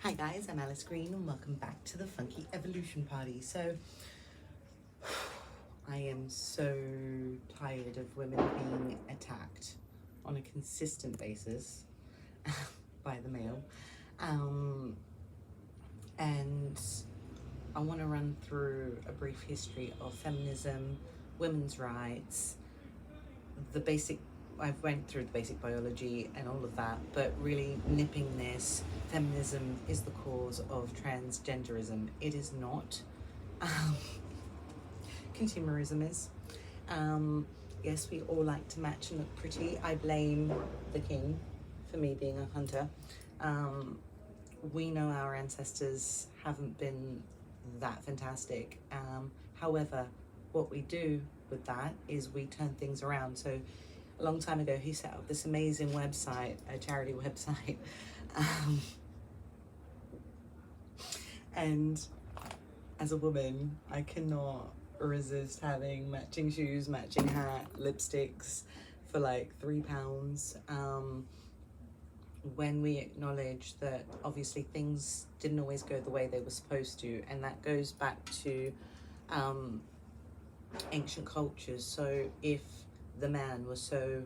Hi guys, I'm Alice Green and welcome back to the Funky Evolution Party. So, I am so tired of women being attacked on a consistent basis by the male. And I want to run through a brief history of feminism, women's rights, I've went through the basic biology and all of that, but really nipping this, feminism is the cause of transgenderism. It is not. Consumerism is. Yes, we all like to match and look pretty. I blame the king for me being a hunter. We know our ancestors haven't been that fantastic. However, what we do with that is we turn things around. So a long time ago, he set up this amazing website, a charity website. And as a woman, I cannot resist having matching shoes, matching hat, lipsticks for like £3. When we acknowledge that obviously things didn't always go the way they were supposed to, and that goes back to ancient cultures. So if the man was so,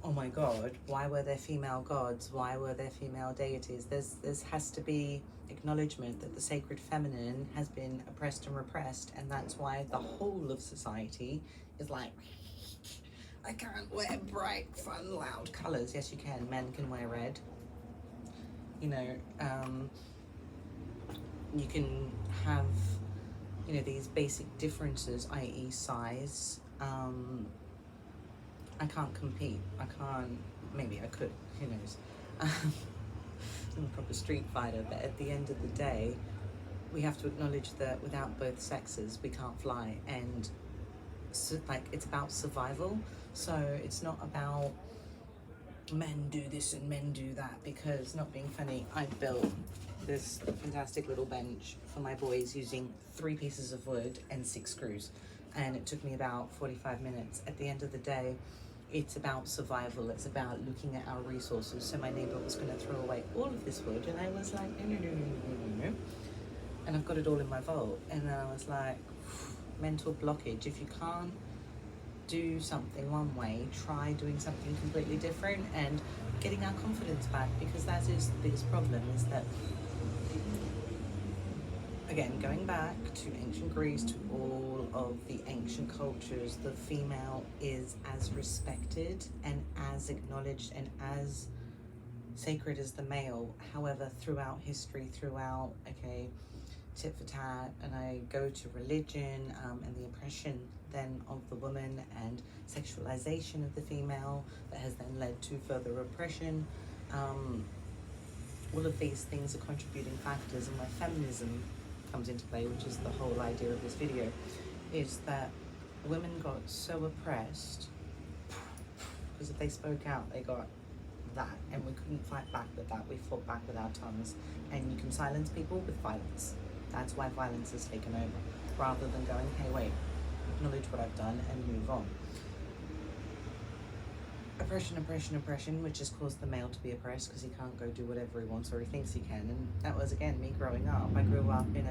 oh my god, why were there female gods, why were there female deities? There's has to be acknowledgement that the sacred feminine has been oppressed and repressed, and that's why the whole of society is like, I can't wear bright, fun, loud colours. Yes, you can. Men can wear red. You know, you can have, you know, these basic differences, i.e. size. I can't compete. I can't, maybe I could, who knows. I'm a proper street fighter, but at the end of the day, we have to acknowledge that without both sexes, we can't fly. And so, like, it's about survival. So it's not about men do this and men do that, because, not being funny, I built this fantastic little bench for my boys using 3 pieces of wood and 6 screws. And it took me about 45 minutes. At the end of the day, it's about survival. It's about looking at our resources. So my neighbor was going to throw away all of this wood, and I was like, no. And I've got it all in my vault. And then I was like, mental blockage. If you can't do something one way, try doing something completely different and getting our confidence back, because that is the biggest problem, is that, again, going back to ancient Greece, to all of the ancient cultures, the female is as respected and as acknowledged and as sacred as the male. However, throughout history, okay, tit for tat, and I go to religion and the oppression then of the woman and sexualization of the female that has then led to further oppression. All of these things are contributing factors, and where feminism comes into play, which is the whole idea of this video, is that women got so oppressed because if they spoke out, they got that, and we couldn't fight back with that. We fought back with our tongues, and you can silence people with violence. That's why violence has taken over, rather than going, hey, wait, acknowledge what I've done and move on. Oppression, which has caused the male to be oppressed because he can't go do whatever he wants or he thinks he can. And that was, again, me growing up. I grew up in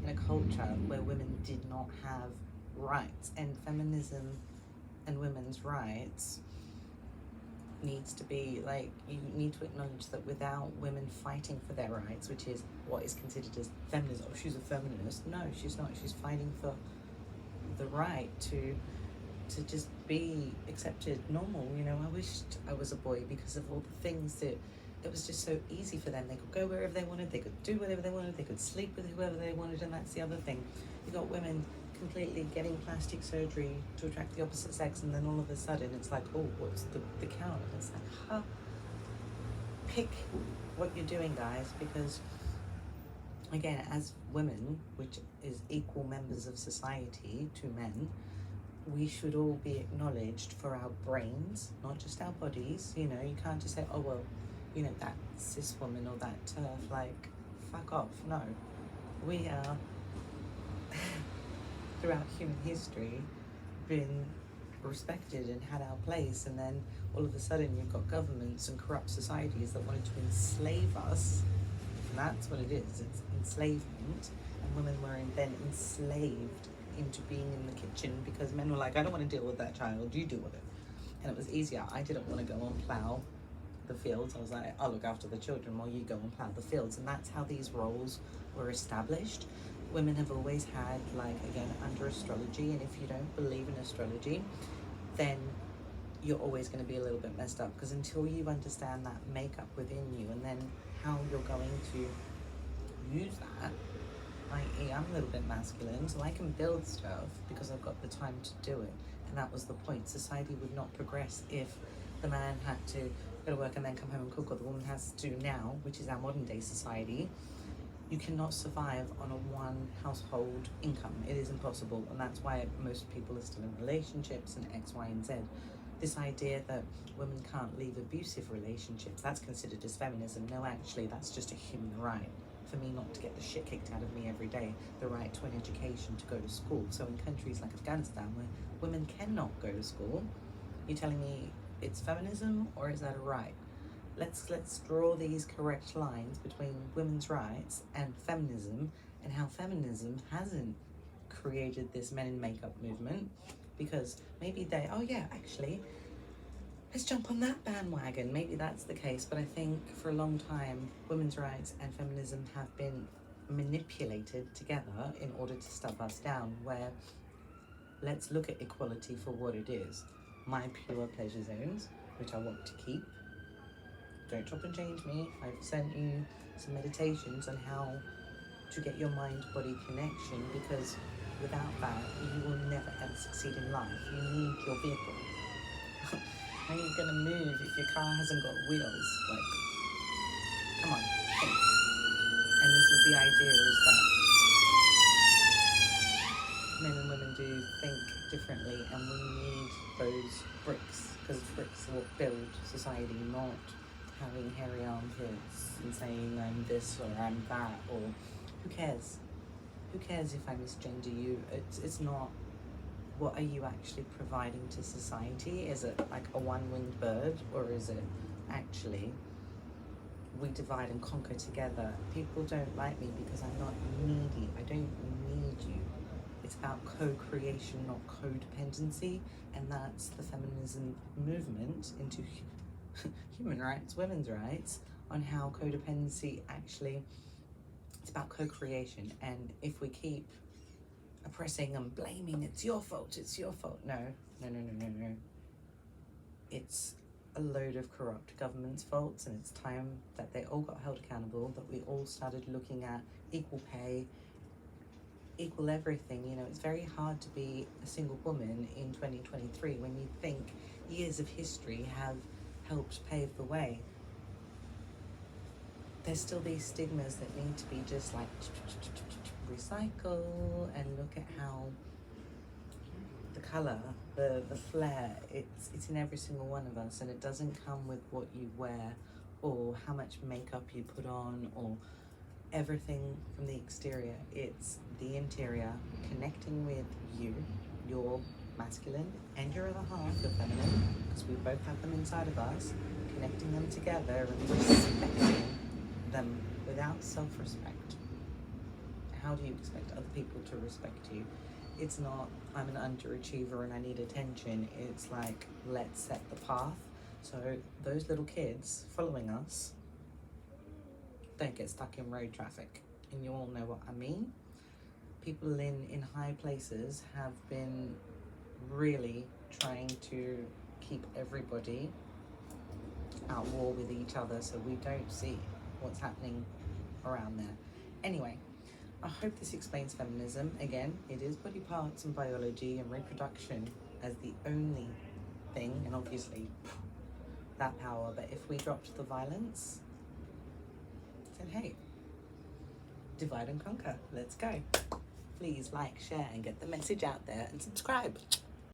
a culture where women did not have rights, and feminism and women's rights needs to be like, you need to acknowledge that without women fighting for their rights, which is what is considered as feminism, oh, she's a feminist. No, she's not. She's fighting for the right to just be accepted, normal. You know, I wished I was a boy because of all the things that it was just so easy for them. They could go wherever they wanted, they could do whatever they wanted, they could sleep with whoever they wanted. And that's the other thing, you got women completely getting plastic surgery to attract the opposite sex, and then all of a sudden it's like, oh, what's the count? And it's like, pick what you're doing, guys, because again, as women, which is equal members of society to men, we should all be acknowledged for our brains, not just our bodies. You know, you can't just say, oh, well, you know, that cis woman or that TERF, like, fuck off. No, we are throughout human history been respected and had our place, and then all of a sudden you've got governments and corrupt societies that wanted to enslave us And that's what it is. It's enslavement. And women were then enslaved into being in the kitchen because men were like, I don't want to deal with that child, you deal with it. And it was easier. I didn't want to go and plough the fields. I was like, I'll look after the children while you go and plough the fields. And that's how these roles were established. Women have always had, like, again, under astrology, and if you don't believe in astrology, then you're always going to be a little bit messed up, because until you understand that makeup within you and then how you're going to use that, i.e. I'm a little bit masculine, so I can build stuff because I've got the time to do it. And that was the point. Society would not progress if the man had to go to work and then come home and cook, or the woman has to now, which is our modern day society. You cannot survive on a one household income. It is impossible, and that's why most people are still in relationships and X, Y, and Z. This idea that women can't leave abusive relationships, that's considered as feminism. No, actually, that's just a human right. For me not to get the shit kicked out of me every day, the right to an education, to go to school. So in countries like Afghanistan, where women cannot go to school, you're telling me it's feminism, or is that a right? Let's draw these correct lines between women's rights and feminism, and how feminism hasn't created this men in makeup movement, because maybe they, oh yeah, actually, let's jump on that bandwagon. Maybe that's the case, but I think for a long time, women's rights and feminism have been manipulated together in order to stop us down, where let's look at equality for what it is. My pure pleasure zones, which I want to keep. Don't chop and change me. I've sent you some meditations on how to get your mind-body connection, because without that, you will never ever succeed in life. You need your vehicle. How are you going to move if your car hasn't got wheels? Like, come on, think. And this is the idea, is that men and women do think differently, and we need those bricks, because bricks are what build society, not having hairy armpits and saying I'm this or I'm that, or who cares? Who cares if I misgender you? It's not, what are you actually providing to society? Is it like a one-winged bird, or is it actually we divide and conquer together? People don't like me because I'm not needy. I don't need you. It's about co-creation, not codependency, and that's the feminism movement into human rights, women's rights, on how codependency actually, it's about co-creation. And if we keep oppressing and blaming, it's your fault, no, it's a load of corrupt government's faults, and it's time that they all got held accountable, that we all started looking at equal pay, equal everything. You know, it's very hard to be a single woman in 2023 when you think years of history have helped pave the way. There's still these stigmas that need to be just like recycle, and look at how the colour, the flair, it's in every single one of us, and it doesn't come with what you wear or how much makeup you put on or everything from the exterior. It's the interior, connecting with you, your masculine and your other half, your feminine, because we both have them inside of us, connecting them together and respecting them without self-respect. How do you expect other people to respect you? It's not, I'm an underachiever and I need attention. It's like, let's set the path so those little kids following us don't get stuck in road traffic. And you all know what I mean. People in high places have been really trying to keep everybody at war with each other, so we don't see what's happening around there. Anyway, I hope this explains feminism. Again, it is body parts and biology and reproduction as the only thing, and obviously that power, but if we dropped the violence, then hey, divide and conquer, let's go. Please like, share, and get the message out there, and subscribe.